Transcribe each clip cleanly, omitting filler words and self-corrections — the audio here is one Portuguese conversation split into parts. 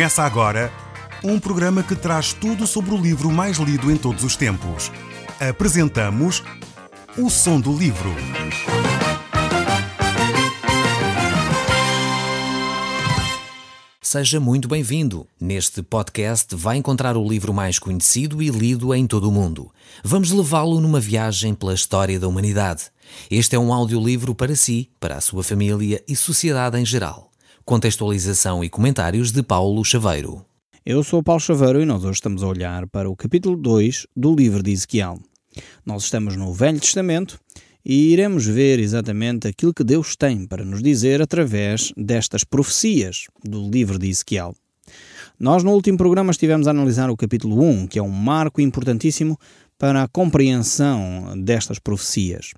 Começa agora um programa que traz tudo sobre o livro mais lido em todos os tempos. Apresentamos O Som do Livro. Seja muito bem-vindo. Neste podcast vai encontrar o livro mais conhecido e lido em todo o mundo. Vamos levá-lo numa viagem pela história da humanidade. Este é um audiolivro para si, para a sua família e sociedade em geral. Contextualização e comentários de Paulo Chaveiro. Eu sou o Paulo Chaveiro e nós hoje estamos a olhar para o capítulo 2 do livro de Ezequiel. Nós estamos no Velho Testamento e iremos ver exatamente aquilo que Deus tem para nos dizer através destas profecias do livro de Ezequiel. Nós no último programa estivemos a analisar o capítulo 1, que é um marco importantíssimo para a compreensão destas profecias.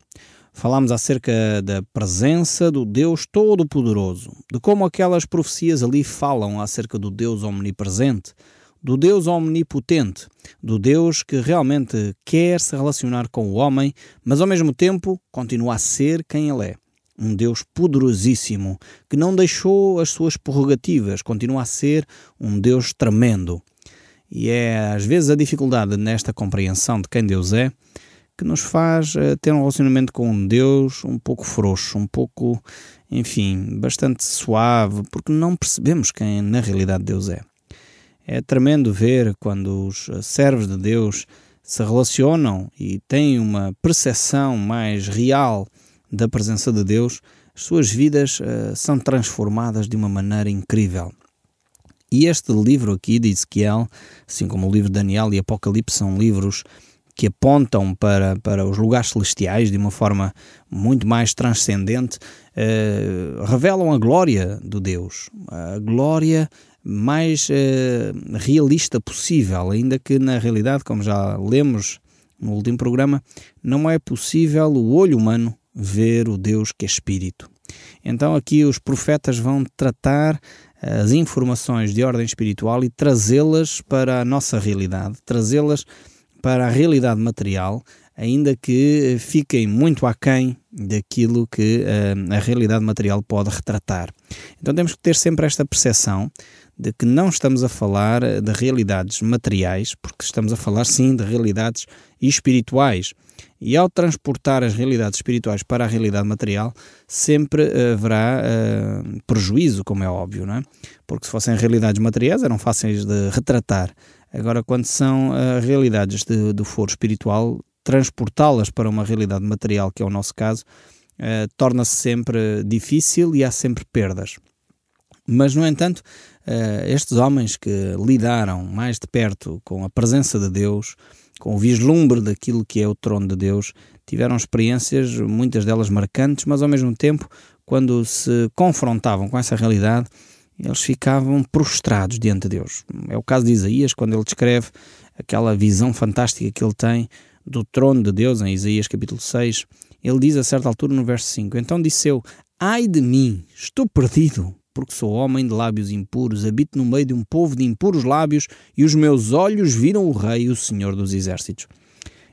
Falámos acerca da presença do Deus Todo-Poderoso, de como aquelas profecias ali falam acerca do Deus omnipresente, do Deus omnipotente, do Deus que realmente quer se relacionar com o homem, mas ao mesmo tempo continua a ser quem Ele é. Um Deus poderosíssimo, que não deixou as suas prerrogativas, continua a ser um Deus tremendo. E é às vezes a dificuldade nesta compreensão de quem Deus é, que nos faz ter um relacionamento com um Deus um pouco frouxo, um pouco, enfim, bastante suave, porque não percebemos quem na realidade Deus é. É tremendo ver quando os servos de Deus se relacionam e têm uma percepção mais real da presença de Deus, as suas vidas são transformadas de uma maneira incrível. E este livro aqui de Ezequiel, assim como o livro de Daniel e Apocalipse, são livros que apontam para os lugares celestiais de uma forma muito mais transcendente, revelam a glória de Deus, a glória mais realista possível, ainda que na realidade, como já lemos no último programa, não é possível o olho humano ver o Deus que é Espírito. Então aqui os profetas vão tratar as informações de ordem espiritual e trazê-las para a nossa realidade, trazê-las para a realidade material, ainda que fiquem muito aquém daquilo que a realidade material pode retratar. Então temos que ter sempre esta percepção de que não estamos a falar de realidades materiais, porque estamos a falar sim de realidades espirituais. E ao transportar as realidades espirituais para a realidade material, sempre haverá prejuízo, como é óbvio, não é? Porque se fossem realidades materiais eram fáceis de retratar. Agora, quando são realidades do foro espiritual, transportá-las para uma realidade material, que é o nosso caso, torna-se sempre difícil e há sempre perdas. Mas, no entanto, estes homens que lidaram mais de perto com a presença de Deus, com o vislumbre daquilo que é o trono de Deus, tiveram experiências, muitas delas marcantes, mas ao mesmo tempo, quando se confrontavam com essa realidade, eles ficavam prostrados diante de Deus. É o caso de Isaías, quando ele descreve aquela visão fantástica que ele tem do trono de Deus, em Isaías capítulo 6. Ele diz a certa altura no verso 5, então disse eu, ai de mim, estou perdido, porque sou homem de lábios impuros, habito no meio de um povo de impuros lábios, e os meus olhos viram o Rei, o Senhor dos Exércitos.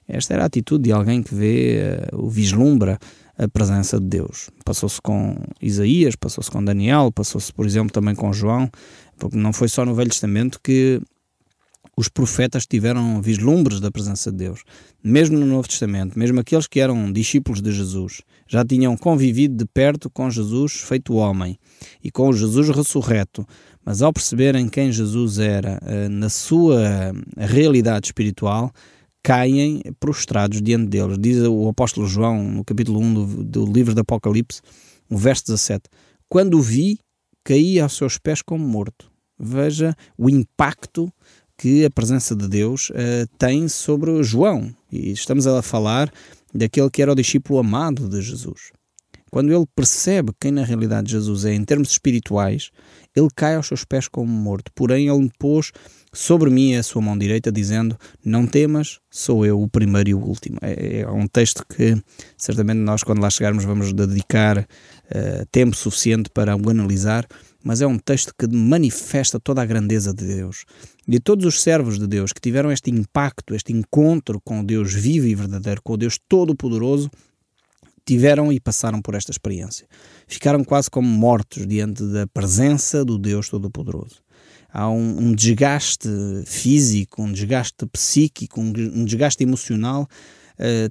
Esta era a atitude de alguém que vê o vislumbra a presença de Deus. Passou-se com Isaías, passou-se com Daniel, passou-se, por exemplo, também com João, porque não foi só no Velho Testamento que os profetas tiveram vislumbres da presença de Deus. Mesmo no Novo Testamento, mesmo aqueles que eram discípulos de Jesus, já tinham convivido de perto com Jesus feito homem e com o Jesus ressurreto, mas ao perceberem quem Jesus era na sua realidade espiritual, caem prostrados diante deles. Diz o apóstolo João, no capítulo 1 do livro do Apocalipse, o verso 17, quando o vi, caí aos seus pés como morto. Veja o impacto que a presença de Deus tem sobre João. E estamos a falar daquele que era o discípulo amado de Jesus. Quando ele percebe quem na realidade Jesus é em termos espirituais, ele cai aos seus pés como morto. Porém, ele pôs sobre mim a sua mão direita, dizendo, não temas, sou eu o primeiro e o último. É um texto que certamente nós, quando lá chegarmos, vamos dedicar tempo suficiente para o analisar, mas é um texto que manifesta toda a grandeza de Deus. E todos os servos de Deus que tiveram este impacto, este encontro com o Deus vivo e verdadeiro, com o Deus Todo-Poderoso, tiveram e passaram por esta experiência. Ficaram quase como mortos diante da presença do Deus Todo-Poderoso. há um desgaste físico, um desgaste psíquico, um desgaste emocional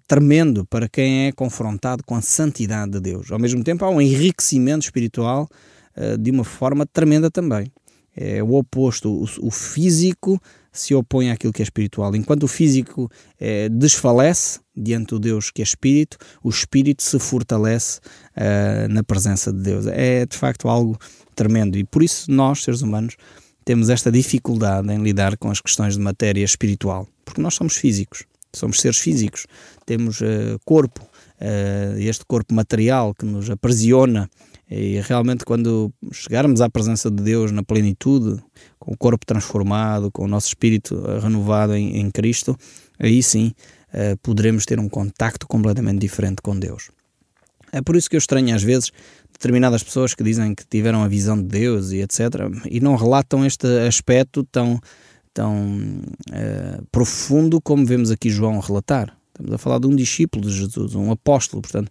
tremendo para quem é confrontado com a santidade de Deus. Ao mesmo tempo, há um enriquecimento espiritual de uma forma tremenda também. É o oposto, o físico se opõe àquilo que é espiritual. Enquanto o físico desfalece diante do Deus que é espírito, o espírito se fortalece na presença de Deus. É de facto algo tremendo, e por isso nós, seres humanos, temos esta dificuldade em lidar com as questões de matéria espiritual, porque nós somos físicos, somos seres físicos, temos corpo, este corpo material que nos aprisiona. E realmente, quando chegarmos à presença de Deus na plenitude, com o corpo transformado, com o nosso espírito renovado em Cristo, aí sim poderemos ter um contacto completamente diferente com Deus. É por isso que eu estranho às vezes determinadas pessoas que dizem que tiveram a visão de Deus e etc. e não relatam este aspecto tão profundo como vemos aqui João relatar. Estamos a falar de um discípulo de Jesus, um apóstolo. Portanto,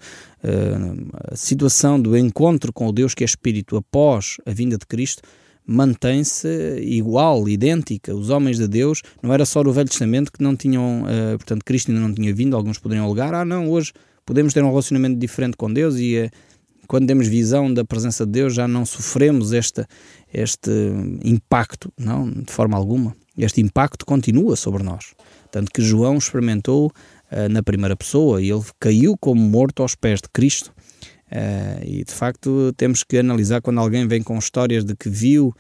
a situação do encontro com o Deus que é Espírito após a vinda de Cristo mantém-se igual, idêntica. Os homens de Deus, não era só no Velho Testamento que não tinham, portanto, Cristo ainda não tinha vindo, alguns poderiam alegar, não, hoje podemos ter um relacionamento diferente com Deus e quando temos visão da presença de Deus já não sofremos este impacto, não, de forma alguma. Este impacto continua sobre nós. Tanto que João experimentou na primeira pessoa e ele caiu como morto aos pés de Cristo. E de facto temos que analisar quando alguém vem com histórias de que viu,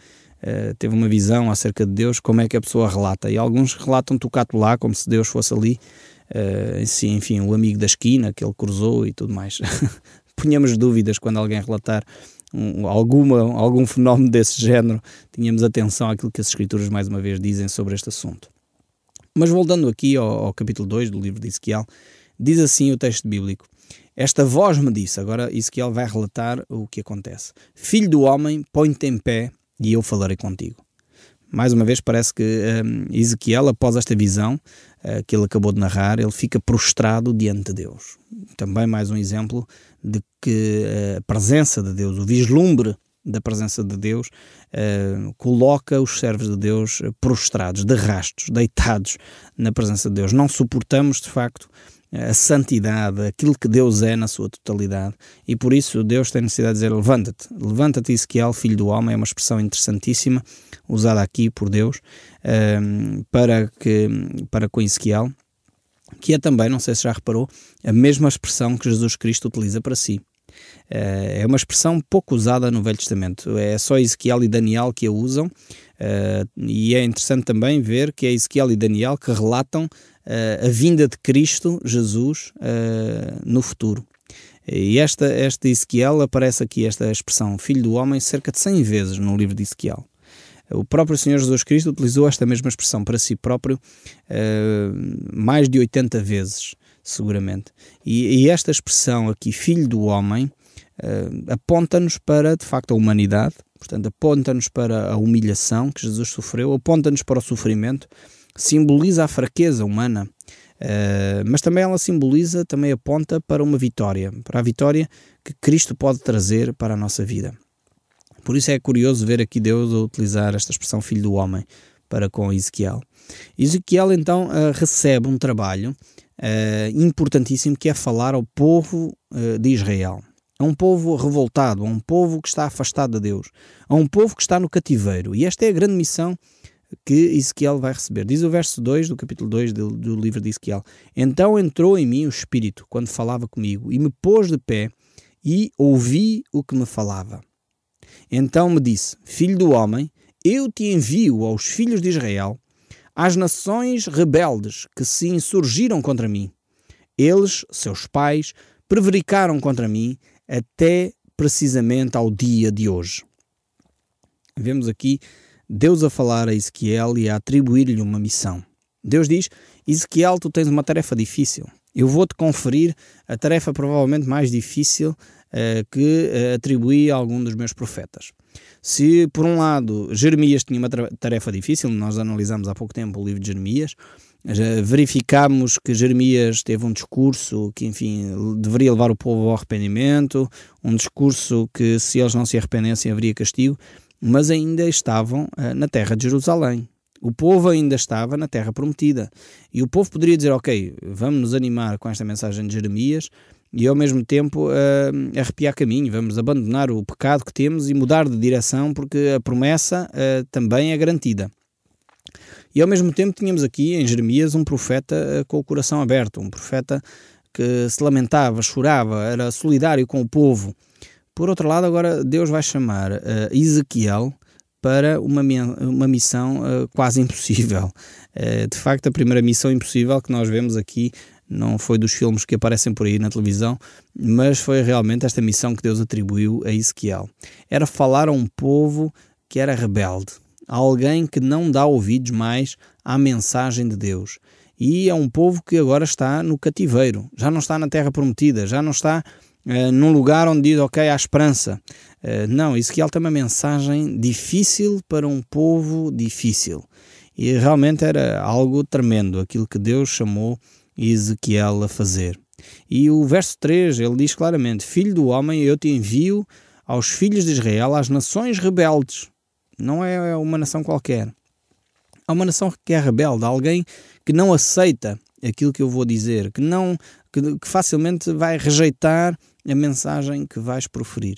teve uma visão acerca de Deus, como é que a pessoa relata. E alguns relatam tocato lá, como se Deus fosse ali, enfim, o amigo da esquina que ele cruzou e tudo mais. Ponhamos dúvidas quando alguém relatar algum fenómeno desse género, tínhamos atenção àquilo que as Escrituras mais uma vez dizem sobre este assunto. Mas voltando aqui ao capítulo 2 do livro de Ezequiel, diz assim o texto bíblico: esta voz me disse, agora Ezequiel vai relatar o que acontece: filho do homem, põe-te em pé e eu falarei contigo. Mais uma vez parece que Ezequiel, após esta visão que ele acabou de narrar, ele fica prostrado diante de Deus. Também mais um exemplo de que a presença de Deus, o vislumbre da presença de Deus, coloca os servos de Deus prostrados, de rastos, deitados na presença de Deus. Não suportamos, de facto, a santidade, aquilo que Deus é na sua totalidade, e por isso Deus tem necessidade de dizer: levanta-te Ezequiel, filho do homem. É uma expressão interessantíssima usada aqui por Deus para com Ezequiel, que é também, não sei se já reparou, a mesma expressão que Jesus Cristo utiliza para si. É uma expressão pouco usada no Velho Testamento, é só Ezequiel e Daniel que a usam, e é interessante também ver que é Ezequiel e Daniel que relatam a vinda de Cristo Jesus no futuro. E este Ezequiel, aparece aqui esta expressão filho do homem cerca de 100 vezes no livro de Ezequiel. O próprio Senhor Jesus Cristo utilizou esta mesma expressão para si próprio mais de 80 vezes, seguramente. E esta expressão aqui, filho do homem, aponta-nos para, de facto, a humanidade, portanto, aponta-nos para a humilhação que Jesus sofreu, aponta-nos para o sofrimento, simboliza a fraqueza humana, mas também ela também aponta para uma vitória, para a vitória que Cristo pode trazer para a nossa vida. Por isso é curioso ver aqui Deus a utilizar esta expressão filho do homem para com Ezequiel. Ezequiel então recebe um trabalho importantíssimo, que é falar ao povo de Israel. A um povo revoltado, a um povo que está afastado de Deus, a um povo que está no cativeiro. E esta é a grande missão que Ezequiel vai receber. Diz o verso 2 do capítulo 2 do livro de Ezequiel: então entrou em mim o Espírito quando falava comigo e me pôs de pé e ouvi o que me falava. Então me disse: filho do homem, eu te envio aos filhos de Israel, às nações rebeldes que se insurgiram contra mim. Eles, seus pais, prevaricaram contra mim até precisamente ao dia de hoje. Vemos aqui Deus a falar a Ezequiel e a atribuir-lhe uma missão. Deus diz: Ezequiel, tu tens uma tarefa difícil. Eu vou-te conferir a tarefa provavelmente mais difícil que atribuí a algum dos meus profetas. Se, por um lado, Jeremias tinha uma tarefa difícil, nós analisamos há pouco tempo o livro de Jeremias, verificámos que Jeremias teve um discurso que, enfim, deveria levar o povo ao arrependimento, um discurso que, se eles não se arrependessem, haveria castigo. mas ainda estavam na terra de Jerusalém. O povo ainda estava na terra prometida. E o povo poderia dizer, ok, vamos nos animar com esta mensagem de Jeremias e ao mesmo tempo arrepiar caminho, vamos abandonar o pecado que temos e mudar de direção, porque a promessa também é garantida. E ao mesmo tempo tínhamos aqui em Jeremias um profeta com o coração aberto, um profeta que se lamentava, chorava, era solidário com o povo. Por outro lado, agora Deus vai chamar Ezequiel para uma missão quase impossível. De facto, a primeira missão impossível que nós vemos aqui não foi dos filmes que aparecem por aí na televisão, mas foi realmente esta missão que Deus atribuiu a Ezequiel. Era falar a um povo que era rebelde, a alguém que não dá ouvidos mais à mensagem de Deus. E é um povo que agora está no cativeiro, já não está na terra prometida, já não está num lugar onde diz, ok, há esperança. Não, Ezequiel tem uma mensagem difícil para um povo difícil. E realmente era algo tremendo, aquilo que Deus chamou Ezequiel a fazer. E o verso 3, ele diz claramente, Filho do homem, eu te envio aos filhos de Israel, às nações rebeldes. Não é uma nação qualquer. É uma nação que é rebelde, alguém que não aceita aquilo que eu vou dizer, que facilmente vai rejeitar a mensagem que vais proferir.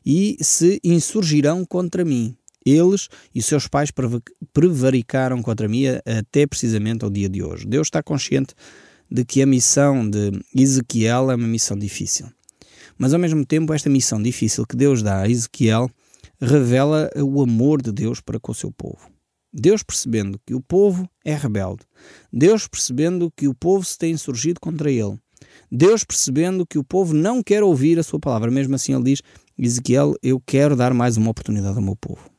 E se insurgirão contra mim. Eles e os seus pais prevaricaram contra mim até precisamente ao dia de hoje. Deus está consciente de que a missão de Ezequiel é uma missão difícil. Mas ao mesmo tempo, esta missão difícil que Deus dá a Ezequiel revela o amor de Deus para com o seu povo. Deus percebendo que o povo é rebelde. Deus percebendo que o povo se tem insurgido contra ele. Deus percebendo que o povo não quer ouvir a sua palavra. Mesmo assim ele diz, Ezequiel, eu quero dar mais uma oportunidade ao meu povo.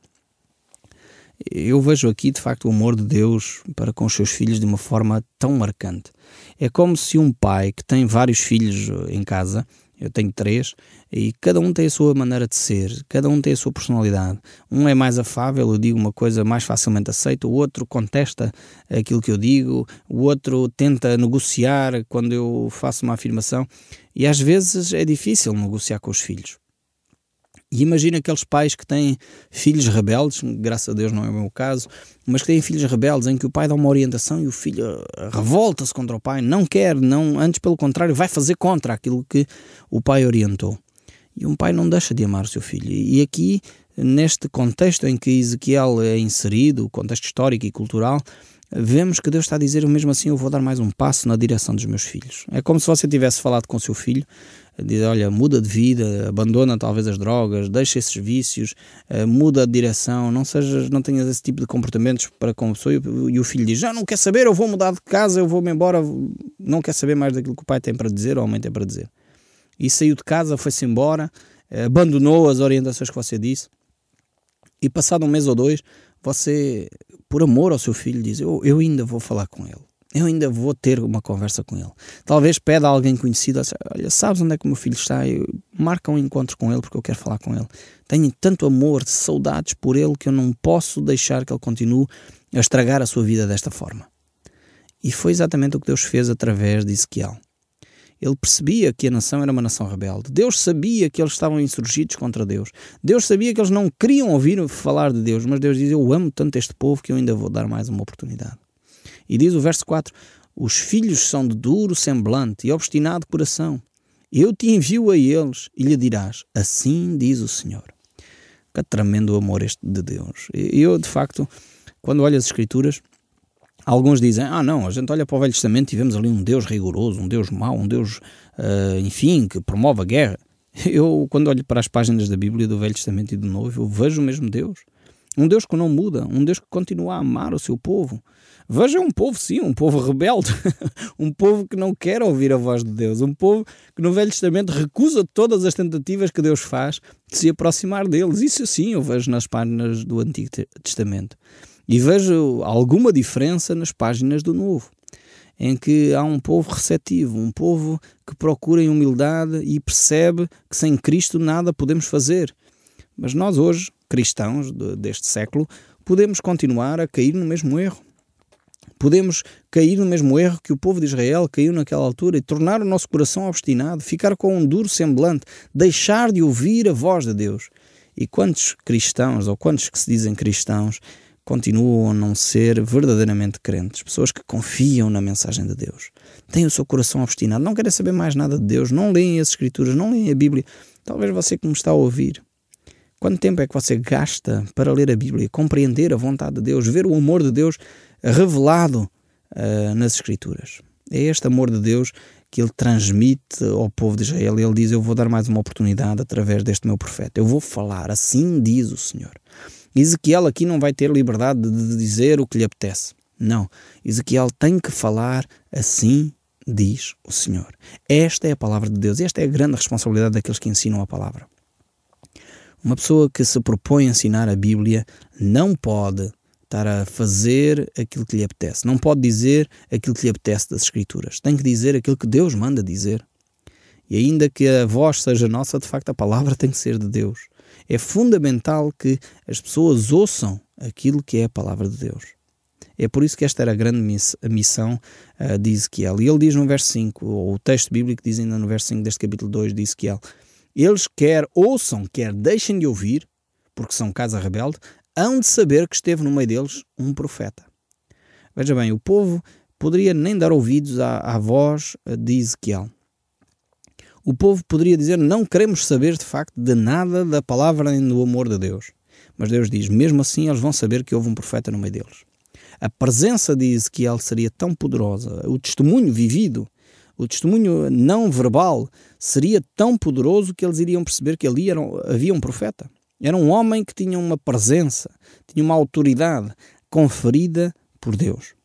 Eu vejo aqui, de facto, o amor de Deus para com os seus filhos de uma forma tão marcante. É como se um pai que tem vários filhos em casa, eu tenho 3, e cada um tem a sua maneira de ser, cada um tem a sua personalidade. Um é mais afável, eu digo uma coisa mais facilmente aceita, o outro contesta aquilo que eu digo, o outro tenta negociar quando eu faço uma afirmação, e às vezes é difícil negociar com os filhos. E imagina aqueles pais que têm filhos rebeldes, graças a Deus não é o meu caso, mas que têm filhos rebeldes em que o pai dá uma orientação e o filho revolta-se contra o pai, não quer, antes pelo contrário, vai fazer contra aquilo que o pai orientou. E um pai não deixa de amar o seu filho. E aqui, neste contexto em que Ezequiel é inserido, o contexto histórico e cultural, vemos que Deus está a dizer, mesmo assim eu vou dar mais um passo na direção dos meus filhos. É como se você tivesse falado com o seu filho, diz, olha, muda de vida, abandona talvez as drogas, deixa esses vícios, muda de direção, não tenhas esse tipo de comportamentos para com a pessoa, e o filho diz, não quer saber, eu vou mudar de casa, eu vou-me embora, não quer saber mais daquilo que o pai tem para dizer ou a mãe tem para dizer. E saiu de casa, foi-se embora, abandonou as orientações que você disse, e passado um mês ou 2, você, por amor ao seu filho, diz, eu ainda vou falar com ele. Eu ainda vou ter uma conversa com ele. Talvez peda a alguém conhecido, olha, sabes onde é que o meu filho está? Marca um encontro com ele porque eu quero falar com ele. Tenho tanto amor, saudades por ele que eu não posso deixar que ele continue a estragar a sua vida desta forma. E foi exatamente o que Deus fez através de Ezequiel. Ele percebia que a nação era uma nação rebelde. Deus sabia que eles estavam insurgidos contra Deus. Deus sabia que eles não queriam ouvir falar de Deus, mas Deus diz, eu amo tanto este povo que eu ainda vou dar mais uma oportunidade. E diz o verso 4, os filhos são de duro semblante e obstinado coração. Eu te envio a eles e lhe dirás, assim diz o Senhor. Que tremendo amor este de Deus. Eu, de facto, quando olho as Escrituras, alguns dizem, não, a gente olha para o Velho Testamento e vemos ali um Deus rigoroso, um Deus mau, um Deus, enfim, que promove a guerra. Eu, quando olho para as páginas da Bíblia, do Velho Testamento e do Novo, eu vejo o mesmo Deus. Um Deus que não muda, um Deus que continua a amar o seu povo. Veja um povo, sim, um povo rebelde, um povo que não quer ouvir a voz de Deus, um povo que no Velho Testamento recusa todas as tentativas que Deus faz de se aproximar deles. Isso sim eu vejo nas páginas do Antigo Testamento. E vejo alguma diferença nas páginas do Novo, em que há um povo receptivo, um povo que procura em humildade e percebe que sem Cristo nada podemos fazer. Mas nós hoje, cristãos deste século, podemos continuar a cair no mesmo erro. Podemos cair no mesmo erro que o povo de Israel caiu naquela altura e tornar o nosso coração obstinado, ficar com um duro semblante, deixar de ouvir a voz de Deus. E quantos cristãos, ou quantos que se dizem cristãos, continuam a não ser verdadeiramente crentes? Pessoas que confiam na mensagem de Deus, têm o seu coração obstinado, não querem saber mais nada de Deus, não leem as Escrituras, não leem a Bíblia. Talvez você que me está a ouvir, quanto tempo é que você gasta para ler a Bíblia, compreender a vontade de Deus, ver o amor de Deus revelado nas Escrituras? É este amor de Deus que ele transmite ao povo de Israel. Ele diz: eu vou dar mais uma oportunidade através deste meu profeta. Eu vou falar, assim diz o Senhor. Ezequiel aqui não vai ter liberdade de dizer o que lhe apetece. Não. Ezequiel tem que falar, assim diz o Senhor. Esta é a palavra de Deus. Esta é a grande responsabilidade daqueles que ensinam a palavra. Uma pessoa que se propõe a ensinar a Bíblia não pode estar a fazer aquilo que lhe apetece. Não pode dizer aquilo que lhe apetece das Escrituras. Tem que dizer aquilo que Deus manda dizer. E ainda que a voz seja nossa, de facto a palavra tem que ser de Deus. É fundamental que as pessoas ouçam aquilo que é a palavra de Deus. É por isso que esta era a grande missão de Ezequiel. E ele diz no verso 5, ou o texto bíblico diz ainda no verso 5 deste capítulo 2 de Ezequiel: eles quer ouçam, quer deixem de ouvir, porque são casa rebelde, hão de saber que esteve no meio deles um profeta. Veja bem, o povo poderia nem dar ouvidos à voz de Ezequiel. O povo poderia dizer: não queremos saber de facto de nada da palavra nem do amor de Deus. Mas Deus diz: mesmo assim eles vão saber que houve um profeta no meio deles. A presença de Ezequiel seria tão poderosa, o testemunho vivido, o testemunho não verbal seria tão poderoso que eles iriam perceber que ali havia um profeta. Era um homem que tinha uma presença, tinha uma autoridade conferida por Deus.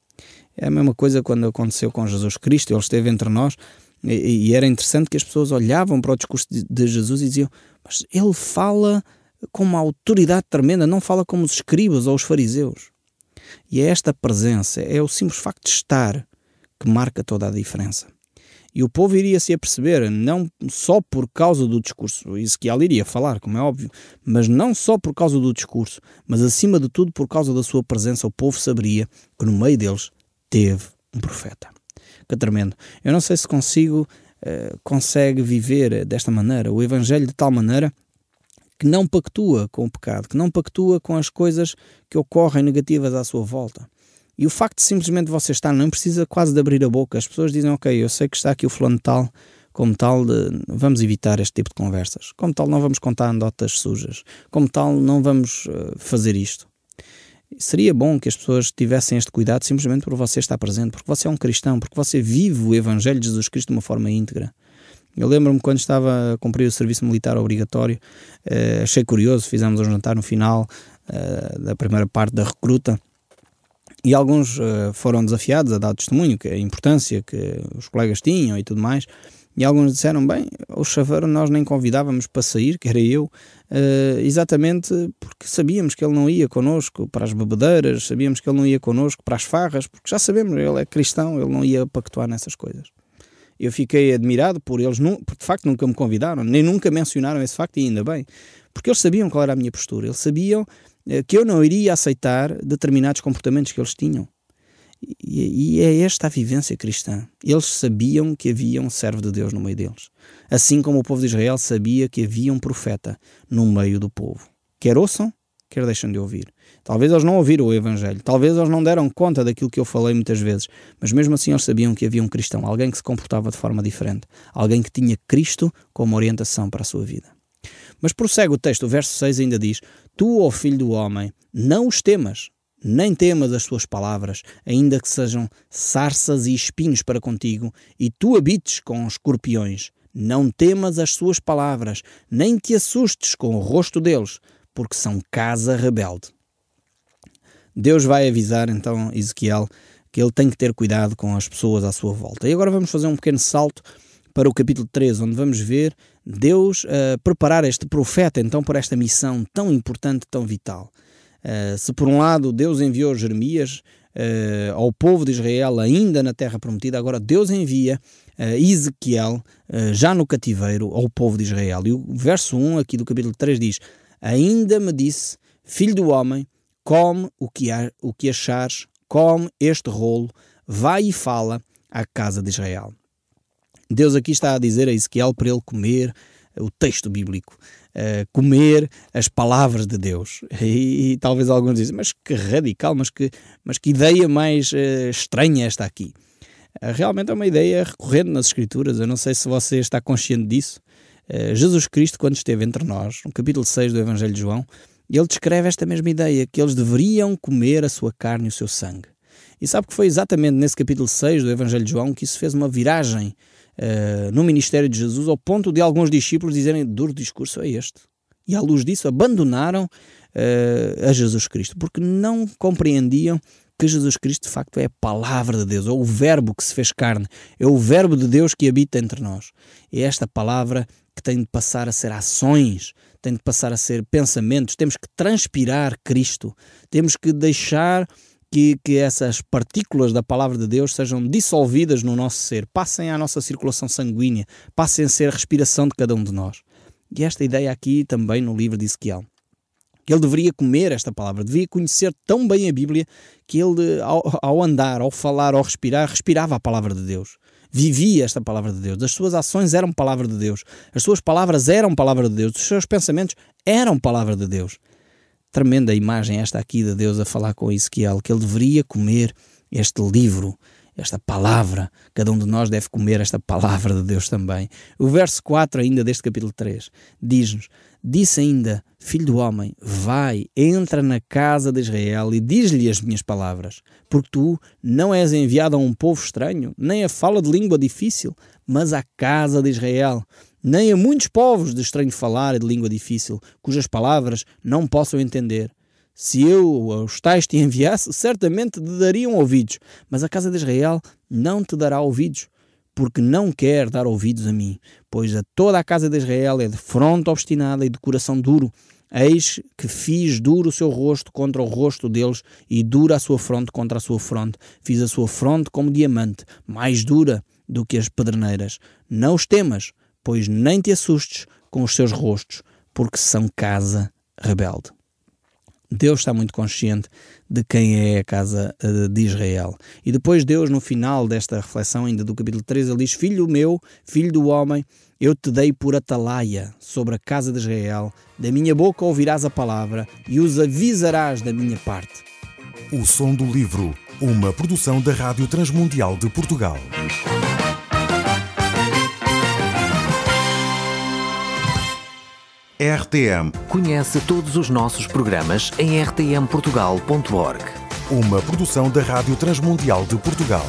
É a mesma coisa quando aconteceu com Jesus Cristo. Ele esteve entre nós e era interessante que as pessoas olhavam para o discurso de Jesus e diziam: mas ele fala com uma autoridade tremenda, não fala como os escribas ou os fariseus. E é esta presença, é o simples facto de estar que marca toda a diferença. E o povo iria se aperceber, não só por causa do discurso, Ezequiel iria falar, como é óbvio, mas não só por causa do discurso, mas acima de tudo por causa da sua presença, o povo saberia que no meio deles teve um profeta. Que tremendo. Eu não sei se consegue viver desta maneira, o Evangelho de tal maneira que não pactua com o pecado, que não pactua com as coisas que ocorrem negativas à sua volta. E o facto de simplesmente você estar, não precisa quase de abrir a boca. As pessoas dizem: ok, eu sei que está aqui o fulano tal, como tal, vamos evitar este tipo de conversas. Como tal, não vamos contar anedotas sujas. Como tal, não vamos fazer isto. Seria bom que as pessoas tivessem este cuidado simplesmente por você estar presente, porque você é um cristão, porque você vive o Evangelho de Jesus Cristo de uma forma íntegra. Eu lembro-me quando estava a cumprir o serviço militar obrigatório, achei curioso, fizemos um jantar no final da primeira parte da recruta, e alguns foram desafiados a dar testemunho, que a importância que os colegas tinham e tudo mais, e alguns disseram: bem, o chaveiro nós nem convidávamos para sair, que era eu, exatamente porque sabíamos que ele não ia connosco para as bebedeiras, sabíamos que ele não ia connosco para as farras, porque já sabemos, ele é cristão, ele não ia pactuar nessas coisas. Eu fiquei admirado por eles, porque de facto nunca me convidaram, nem nunca mencionaram esse facto, e ainda bem, porque eles sabiam qual era a minha postura, eles sabiam que eu não iria aceitar determinados comportamentos que eles tinham. E é esta a vivência cristã. Eles sabiam que havia um servo de Deus no meio deles. Assim como o povo de Israel sabia que havia um profeta no meio do povo. Quer ouçam, quer deixem de ouvir. Talvez eles não ouviram o Evangelho, talvez eles não deram conta daquilo que eu falei muitas vezes, mas mesmo assim eles sabiam que havia um cristão, alguém que se comportava de forma diferente, alguém que tinha Cristo como orientação para a sua vida. Mas prossegue o texto, o verso 6 ainda diz: tu, ó filho do homem, não os temas, nem temas as suas palavras, ainda que sejam sarças e espinhos para contigo, e tu habites com escorpiões. Não temas as suas palavras, nem te assustes com o rosto deles, porque são casa rebelde. Deus vai avisar então Ezequiel que ele tem que ter cuidado com as pessoas à sua volta. E agora vamos fazer um pequeno salto para o capítulo 3, onde vamos ver Deus preparar este profeta então para esta missão tão importante, tão vital. Se por um lado Deus enviou Jeremias ao povo de Israel ainda na terra prometida, agora Deus envia Ezequiel já no cativeiro ao povo de Israel. E o verso 1 aqui do capítulo 3 diz: ainda me disse, filho do homem, come o que achares, come este rolo, vai e fala à casa de Israel. Deus aqui está a dizer a Ezequiel para ele comer o texto bíblico, comer as palavras de Deus. E talvez alguns dizem, mas que radical, mas que ideia mais estranha esta aqui. Realmente é uma ideia recorrente nas Escrituras. Eu não sei se você está consciente disso. Jesus Cristo, quando esteve entre nós, no capítulo 6 do Evangelho de João, ele descreve esta mesma ideia, que eles deveriam comer a sua carne e o seu sangue. E sabe que foi exatamente nesse capítulo 6 do Evangelho de João que isso fez uma viragem no ministério de Jesus, ao ponto de alguns discípulos dizerem, duro discurso é este. E à luz disso abandonaram a Jesus Cristo, porque não compreendiam que Jesus Cristo de facto é a palavra de Deus, é o verbo que se fez carne, é o verbo de Deus que habita entre nós. É esta palavra que tem de passar a ser ações, tem de passar a ser pensamentos, temos que transpirar Cristo, temos que deixar que essas partículas da palavra de Deus sejam dissolvidas no nosso ser, passem à nossa circulação sanguínea, passem a ser a respiração de cada um de nós. E esta ideia aqui também no livro de Ezequiel. Ele deveria comer esta palavra, devia conhecer tão bem a Bíblia que ele, ao andar, ao falar, ao respirar, respirava a palavra de Deus. Vivia esta palavra de Deus. As suas ações eram palavra de Deus. As suas palavras eram palavra de Deus. Os seus pensamentos eram palavra de Deus. Tremenda imagem esta aqui de Deus a falar com Ezequiel, que ele deveria comer este livro, esta palavra. Cada um de nós deve comer esta palavra de Deus também. O verso 4 ainda deste capítulo 3 diz-nos, disse ainda, filho do homem, vai, entra na casa de Israel e diz-lhe as minhas palavras, porque tu não és enviado a um povo estranho, nem a fala de língua difícil, mas à casa de Israel, nem a muitos povos de estranho falar e de língua difícil, cujas palavras não possam entender. Se eu aos tais te enviasse, certamente te dariam ouvidos, mas a casa de Israel não te dará ouvidos, porque não quer dar ouvidos a mim, pois a toda a casa de Israel é de fronte obstinada e de coração duro. Eis que fiz duro o seu rosto contra o rosto deles e dura a sua fronte contra a sua fronte. Fiz a sua fronte como diamante, mais dura do que as pedreneiras. Não os temas, pois nem te assustes com os seus rostos, porque são casa rebelde. Deus está muito consciente de quem é a casa de Israel. E depois Deus, no final desta reflexão, ainda do capítulo 3, ele diz, filho meu, filho do homem, eu te dei por atalaia sobre a casa de Israel, da minha boca ouvirás a palavra e os avisarás da minha parte. O Som do Livro, uma produção da Rádio Transmundial de Portugal. RTM. Conhece todos os nossos programas em rtmportugal.org. Uma produção da Rádio Transmundial de Portugal.